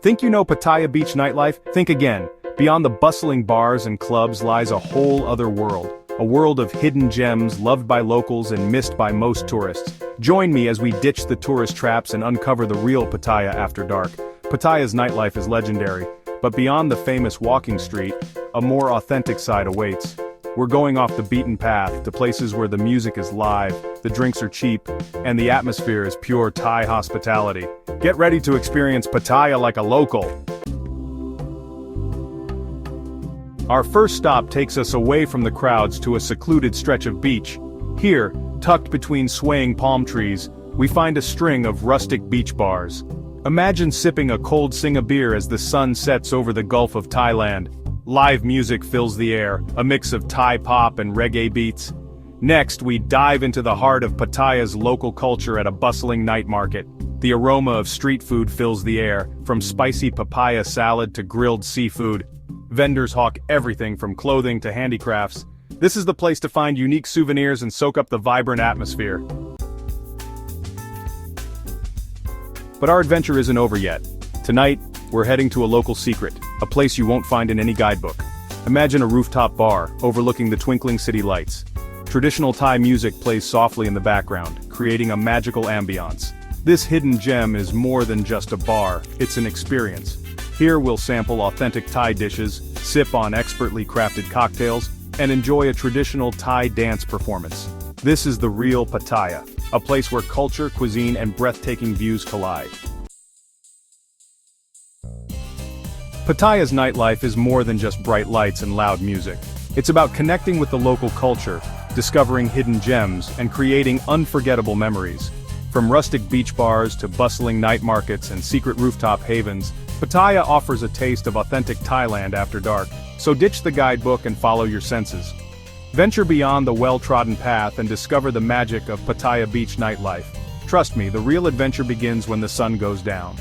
Think you know Pattaya Beach nightlife? Think again. Beyond the bustling bars and clubs lies a whole other world. A world of hidden gems loved by locals and missed by most tourists. Join me as we ditch the tourist traps and uncover the real Pattaya after dark. Pattaya's nightlife is legendary, but beyond the famous walking street, a more authentic side awaits. We're going off the beaten path to places where the music is live, the drinks are cheap, and the atmosphere is pure Thai hospitality. Get ready to experience Pattaya like a local. Our first stop takes us away from the crowds to a secluded stretch of beach. Here, tucked between swaying palm trees, we find a string of rustic beach bars. Imagine sipping a cold Singa beer as the sun sets over the Gulf of Thailand. Live music fills the air, a mix of Thai pop and reggae beats. Next, we dive into the heart of Pattaya's local culture at a bustling night market. The aroma of street food fills the air, from spicy papaya salad to grilled seafood. Vendors hawk everything from clothing to handicrafts. This is the place to find unique souvenirs and soak up the vibrant atmosphere. But our adventure isn't over yet. Tonight, we're heading to a local secret, a place you won't find in any guidebook. Imagine a rooftop bar, overlooking the twinkling city lights. Traditional Thai music plays softly in the background, creating a magical ambiance. This hidden gem is more than just a bar, it's an experience. Here we'll sample authentic Thai dishes, sip on expertly crafted cocktails, and enjoy a traditional Thai dance performance. This is the real Pattaya, a place where culture, cuisine, and breathtaking views collide. Pattaya's nightlife is more than just bright lights and loud music. It's about connecting with the local culture, discovering hidden gems, and creating unforgettable memories. From rustic beach bars to bustling night markets and secret rooftop havens, Pattaya offers a taste of authentic Thailand after dark, so ditch the guidebook and follow your senses. Venture beyond the well-trodden path and discover the magic of Pattaya Beach nightlife. Trust me, the real adventure begins when the sun goes down.